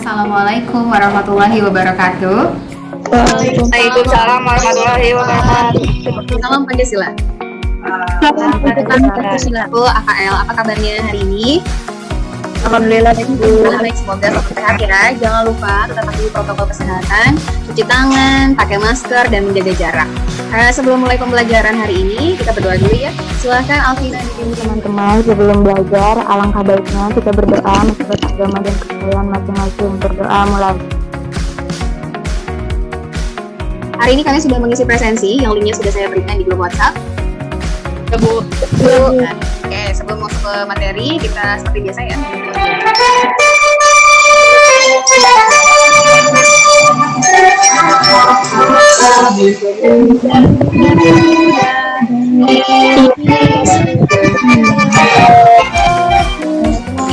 Assalamualaikum warahmatullahi wabarakatuh. Waalaikumsalam warahmatullahi wabarakatuh. Salam Pancasila. Aku AKL, apa kabarnya hari ini? Alhamdulillah Baik, semoga tetap sehat ya. Jangan lupa tetap patuhi protokol kesehatan, cuci tangan, pakai masker, dan menjaga jarak. Sebelum mulai pembelajaran hari ini, kita berdoa dulu ya. Silahkan Alvina dipimpin. Teman-teman, sebelum belajar, alangkah baiknya kita berdoa menurut agama dan kepercayaan masing-masing. Berdoa mulai. Hari ini kami sudah mengisi presensi, yang linknya sudah saya berikan di grup WhatsApp. Oke, sebelum masuk ke materi, kita seperti biasa ya.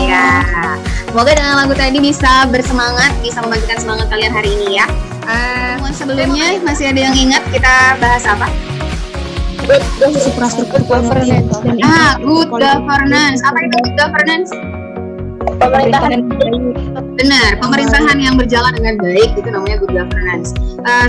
Ya, semoga dengan lagu tadi bisa bersemangat, bisa membangkitkan semangat kalian hari ini ya. Sebelumnya masih ada yang ingat kita bahas apa? Infrastruktur governance. Good governance. Apa itu good governance? Pemerintahan Benar, pemerintahan yang berjalan dengan baik itu namanya good governance.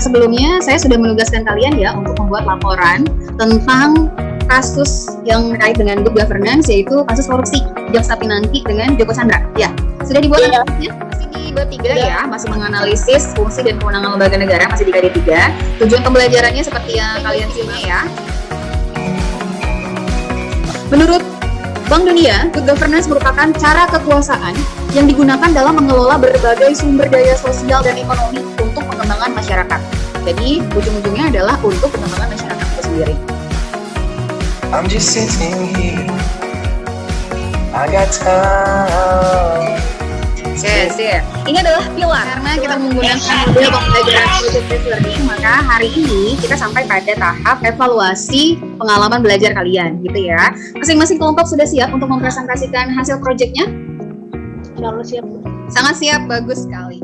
Sebelumnya saya sudah menugaskan kalian ya untuk membuat laporan tentang kasus yang terkait dengan good governance, yaitu kasus korupsi Jaksa Pinangki dengan Joko Chandra. Ya, sudah dibuat analisisnya? Masih di bab 3 ya, masih menganalisis fungsi dan kewenangan lembaga negara, masih di KD 3. Tujuan pembelajarannya seperti yang kalian simak ya. Menurut Bank Dunia, good governance merupakan cara kekuasaan yang digunakan dalam mengelola berbagai sumber daya sosial dan ekonomi untuk pengembangan masyarakat. Jadi, ujung-ujungnya adalah untuk pengembangan masyarakat itu sendiri. I'm just sitting here. I got time. Yes. Ini adalah pilar karena kita menggunakan model pembelajaran project-based learning, maka hari ini kita sampai pada tahap evaluasi pengalaman belajar kalian, gitu ya. Masing-masing kelompok sudah siap untuk mempresentasikan hasil projectnya? Insyaallah siap. Sangat siap, bagus sekali.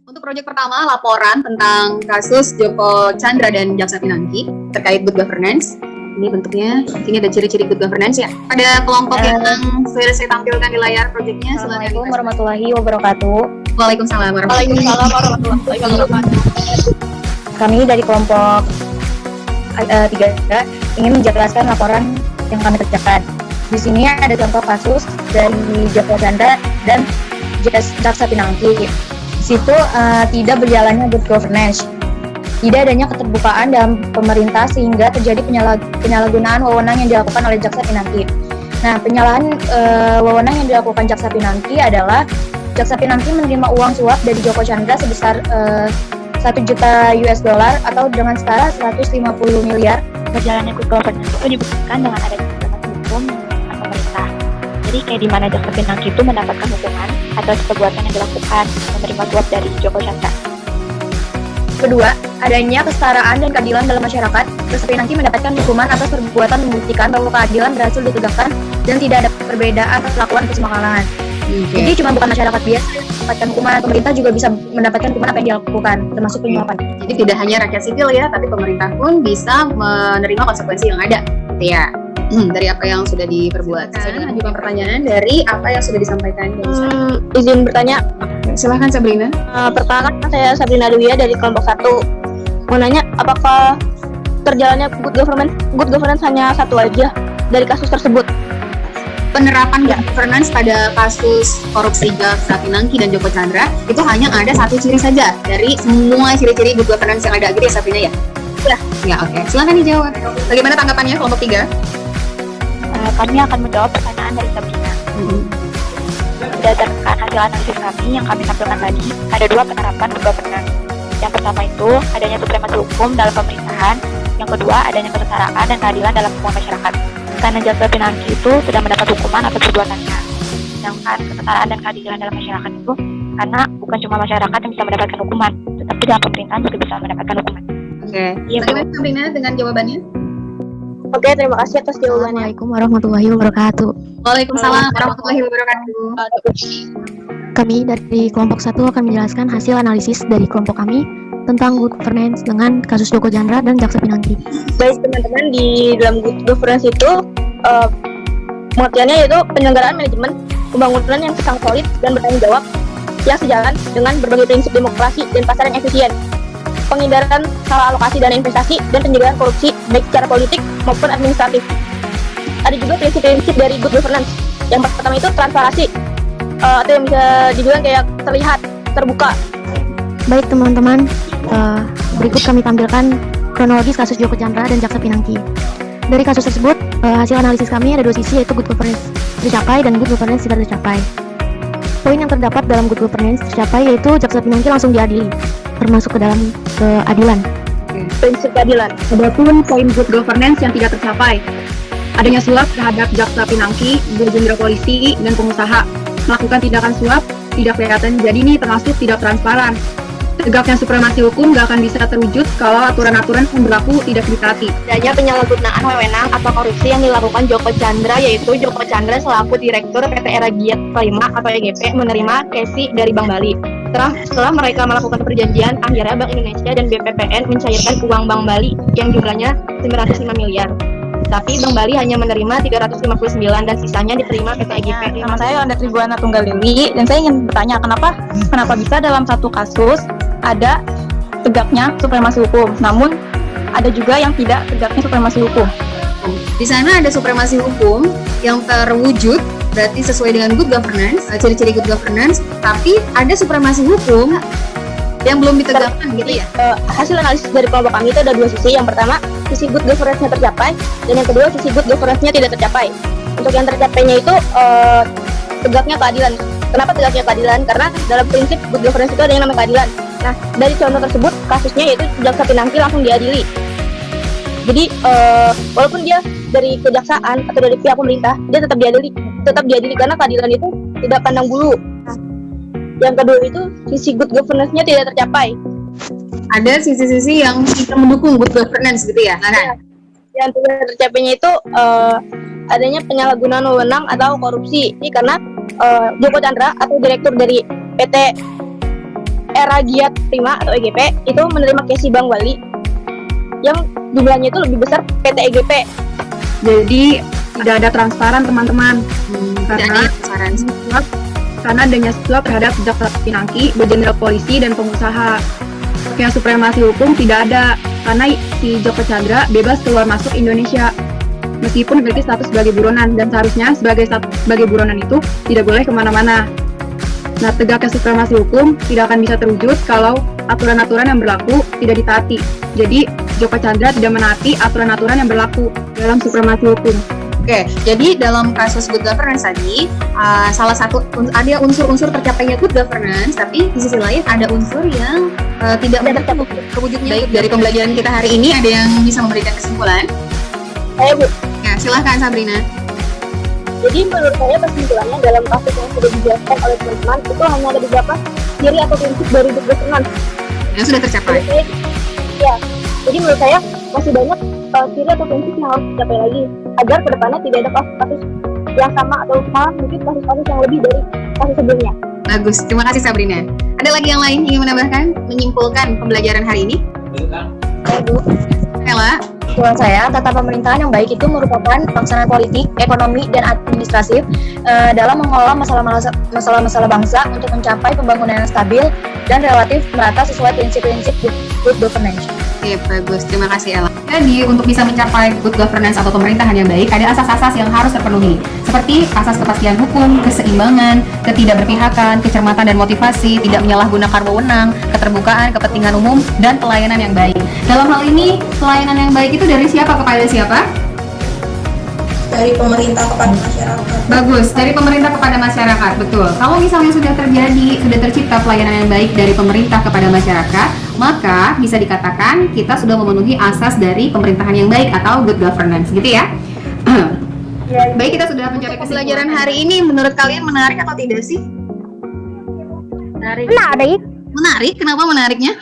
Untuk proyek pertama, laporan tentang kasus Joko Chandra dan Jaksa Pinangki terkait good governance. Ini bentuknya, ini ada ciri-ciri good governance ya. Pada kelompok yang sudah saya tampilkan di layar proyeknya. Assalamualaikum warahmatullahi wabarakatuh. Waalaikumsalam warahmatullahi wabarakatuh. Kami dari kelompok 3 ingin menjelaskan laporan yang kami kerjakan. Di sini ada contoh kasus dari Joko Chandra dan Jaksa Pinangki. Di situ tidak berjalannya good governance. Tidak adanya keterbukaan dalam pemerintah sehingga terjadi penyalahgunaan wewenang yang dilakukan oleh Jaksa Pinangki. Nah, penyalahan wewenang yang dilakukan Jaksa Pinangki adalah Jaksa Pinangki menerima uang suap dari Joko Chandra sebesar 1 juta US dollar atau dengan setara 150 miliar. Berjalannya good governance itu dibuktikan dengan adanya tindakan hukum yang dilakukan pemerintah. Jadi kayak di mana Jaksa Pinangki itu mendapatkan hukuman atas perbuatan yang dilakukan menerima suap dari Joko Chandra. Kedua, adanya kesetaraan dan keadilan dalam masyarakat. Jaksa Pinangki mendapatkan hukuman atas perbuatan membuktikan bahwa keadilan berhasil ditegakkan dan tidak ada perbedaan perlakuan kesemakalan. Jadi cuma bukan masyarakat biasa yang mendapatkan hukuman, pemerintah juga bisa mendapatkan hukuman apa yang dilakukan, termasuk penyuapan. Jadi tidak hanya rakyat sipil ya, tapi pemerintah pun bisa menerima konsekuensi yang ada, gitu ya. Dari apa yang sudah diperbuat. Saya mengajukan pertanyaan dari apa yang sudah disampaikan. Izin bertanya. Silahkan Sabrina. Pertama, saya Sabrina Dwi dari kelompok 1. Mau nanya, apakah terjalannya good governance hanya satu aja dari kasus tersebut? Penerapan good governance pada kasus korupsi Jaksa Pinangki dan Joko Chandra itu hanya ada satu ciri saja dari semua ciri-ciri good governance yang ada, gitu ya Sabrina ya? Ya, oke. Silakan dijawab. Bagaimana tanggapannya kelompok 3? Kami akan menjawab pertanyaan dari Sabrina. Berdasarkan hasil analisis kami yang kami tampilkan tadi, ada 2 penerapan good governance. Yang pertama itu adanya supremasi hukum dalam pemerintahan. Yang kedua adanya kesetaraan dan keadilan dalam semua masyarakat. Karena Jaksa Pinangki itu sudah mendapat hukuman atas perbuatannya. Sedangkan kesetaraan dan keadilan dalam masyarakat itu karena bukan cuma masyarakat yang bisa mendapatkan hukuman, tetapi dalam pemerintahan juga bisa mendapatkan hukuman. Oke. Bagaimana Sabrina dengan jawabannya? Oke, terima kasih atas jawabannya. Assalamualaikum warahmatullahi wabarakatuh. Waalaikumsalam warahmatullahi wabarakatuh. Kami dari kelompok 1 akan menjelaskan hasil analisis dari kelompok kami tentang good governance dengan kasus Joko Chandra dan Jaksa Pinangki. Baik teman-teman, di dalam good governance itu Pengertiannya yaitu penyelenggaraan manajemen pembangunan yang sangat solid dan bertanggung jawab yang sejalan dengan berbagai prinsip demokrasi dan pasar yang efisien, penghindaran salah alokasi dana investasi, dan pencegahan korupsi baik secara politik maupun administratif. Ada juga prinsip-prinsip dari good governance. Yang pertama itu transparansi, atau yang bisa dibilang kayak terlihat, terbuka. Baik teman-teman, berikut kami tampilkan kronologis kasus Joko Chandra dan Jaksa Pinangki. Dari kasus tersebut, hasil analisis kami ada dua sisi, yaitu good governance tercapai dan good governance tidak tercapai. Poin yang terdapat dalam good governance tercapai yaitu Jaksa Pinangki langsung diadili, termasuk ke dalam keadilan. Prinsip keadilan. Adapun poin good governance yang tidak tercapai, adanya suap terhadap Jaksa Pinangki, Guru Jenderal Polisi, dan pengusaha. Melakukan tindakan suap tidak kelihatan, jadi ini termasuk tidak transparan. Tegaknya supremasi hukum gak akan bisa terwujud kalau aturan-aturan yang berlaku tidak ditaati. Adanya penyalahgunaan wewenang atau korupsi yang dilakukan Joko Chandra, yaitu Joko Chandra selaku Direktur PT Era Giat Kelima atau EGP menerima KESI dari Bank Bali. Setelah mereka melakukan perjanjian, akhirnya Bank Indonesia dan BPPN mencairkan uang Bank Bali yang jumlahnya 905 miliar. Tapi Bank Bali hanya menerima 359 dan sisanya diterima PT EGP. Nama saya Yolanda Tribuana Tunggaldewi dan saya ingin bertanya kenapa bisa dalam satu kasus ada tegaknya supremasi hukum, namun ada juga yang tidak tegaknya supremasi hukum. Di sana ada supremasi hukum yang terwujud, berarti sesuai dengan good governance, ciri-ciri good governance, tapi ada supremasi hukum yang belum ditegakkan gitu ya. Hasil analisis dari kelompok kami itu ada dua sisi. Yang pertama, sisi good governance-nya tercapai, dan yang kedua, sisi good governance-nya tidak tercapai. Untuk yang tercapainya itu tegaknya keadilan. Kenapa tegaknya keadilan? Karena dalam prinsip good governance itu ada yang namanya keadilan. Nah, dari contoh tersebut, kasusnya yaitu Jaksa Pinangki langsung diadili. Jadi, walaupun dia dari kejaksaan atau dari pihak pemerintah, dia tetap diadili karena keadilan itu tidak pandang bulu. Nah, yang kedua itu sisi good governance-nya tidak tercapai. Ada sisi-sisi yang tidak mendukung good governance gitu ya, Nana? Yang tidak tercapainya itu adanya penyalahgunaan wewenang atau korupsi. Ini karena Joko Chandra atau direktur dari PT Era Giat Prima atau EGP itu menerima KESI Bank Bali yang jumlahnya itu lebih besar PT EGP. Jadi tidak ada transparan teman-teman. Karena adanya suap terhadap Jaksa Pinangki, Guru Jenderal Polisi, dan pengusaha. Yang supremasi hukum tidak ada karena si Joko Chandra bebas keluar masuk Indonesia meskipun memiliki status sebagai buronan, dan seharusnya sebagai buronan itu tidak boleh kemana-mana. Nah, tegaknya supremasi hukum tidak akan bisa terwujud kalau aturan-aturan yang berlaku tidak ditaati. Jadi Joko Chandra tidak menaati aturan-aturan yang berlaku dalam supremasi hukum. Oke, jadi dalam kasus good governance tadi, salah satu ada unsur-unsur tercapainya good governance, tapi di sisi lain ada unsur yang tidak terwujudnya. Baik, dari pembelajaran kita hari ini ada yang bisa memberikan kesimpulan? Saya Bu. Ya, silahkan Sabrina. Jadi menurut saya kesimpulannya dalam kasus yang sudah dijelaskan oleh teman-teman itu hanya ada beberapa ciri atau prinsip dari good governance Yang sudah tercapai. Ya, jadi menurut saya masih banyak ciri atau prinsip yang harus dicapai lagi agar kedepannya tidak ada kasus-kasus yang sama atau malah mungkin kasus-kasus yang lebih dari kasus sebelumnya. Bagus, terima kasih Sabrina. Ada lagi yang lain ingin menambahkan, menyimpulkan pembelajaran hari ini? Ella? Menurut saya, tata pemerintahan yang baik itu merupakan pelaksanaan politik, ekonomi, dan administratif dalam mengelola masalah-masalah bangsa untuk mencapai pembangunan yang stabil dan relatif merata sesuai prinsip-prinsip good governance. Oke, bagus. Terima kasih, Ella. Jadi, untuk bisa mencapai good governance atau pemerintahan yang baik, ada asas-asas yang harus terpenuhi. Seperti asas kepastian hukum, keseimbangan, ketidakberpihakan, kecermatan dan motivasi, tidak menyalahgunakan wewenang, keterbukaan, kepentingan umum, dan pelayanan yang baik. Dalam hal ini, pelayanan yang baik itu dari siapa kepada siapa? Dari pemerintah kepada masyarakat. Bagus, dari pemerintah kepada masyarakat, betul. Kalau misalnya sudah tercipta pelayanan yang baik dari pemerintah kepada masyarakat, maka bisa dikatakan kita sudah memenuhi asas dari pemerintahan yang baik atau good governance, gitu ya. Baik, kita sudah mencapai pembelajaran hari ini. Menurut kalian menarik atau tidak sih? Menarik. Menarik, kenapa menariknya?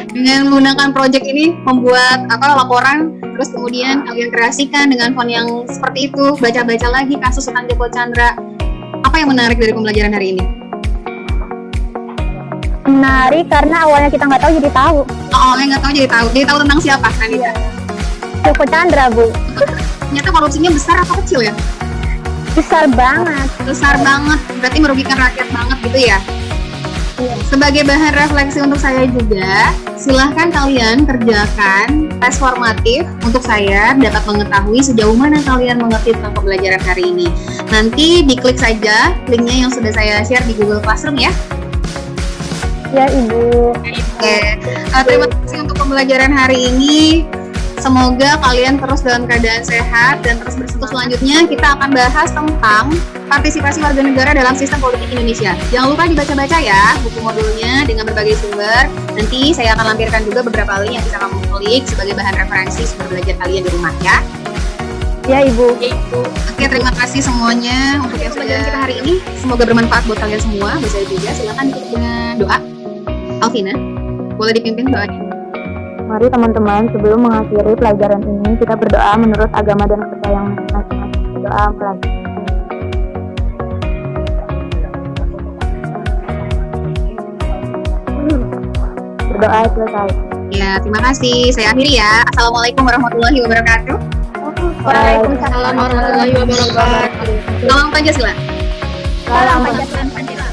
Dengan menggunakan project ini membuat laporan, terus kemudian kalian kreasikan dengan font yang seperti itu, baca-baca lagi kasus tentang Joko Chandra. Apa yang menarik dari pembelajaran hari ini? Menarik karena awalnya kita nggak tahu jadi tahu. Awalnya nggak tahu jadi tahu. Jadi tahu tentang siapa kan? Joko Chandra, Bu. ternyata korupsinya besar atau kecil ya? Besar banget. Besar banget, berarti merugikan rakyat banget gitu ya? Sebagai bahan refleksi untuk saya juga, silahkan kalian kerjakan tes formatif untuk saya dapat mengetahui sejauh mana kalian mengerti tentang pembelajaran hari ini. Nanti diklik saja linknya yang sudah saya share di Google Classroom ya. Ya Ibu. Oke, terima kasih untuk pembelajaran hari ini. Semoga kalian terus dalam keadaan sehat dan terus bersentuh. Selanjutnya kita akan bahas tentang partisipasi warga negara dalam sistem politik Indonesia. Jangan lupa dibaca-baca ya buku modulnya dengan berbagai sumber. Nanti saya akan lampirkan juga beberapa link yang bisa kamu klik sebagai bahan referensi sumber belajar kalian di rumah ya. Ya Ibu. Oke, terima kasih semuanya untuk yang pelajaran kita hari ini. Semoga bermanfaat buat kalian semua. Bisa juga silakan ditutup dengan doa. Alvina, boleh dipimpin doanya. Mari teman-teman, sebelum mengakhiri pelajaran ini, kita berdoa menurut agama dan kepercayaan masing-masing. Doa pelajaran. Berdoa selesai. Ya, terima kasih. Saya akhiri ya. Assalamualaikum warahmatullahi wabarakatuh. Waalaikumsalam warahmatullahi wabarakatuh. Salam Pancasila. Salam Pancasila.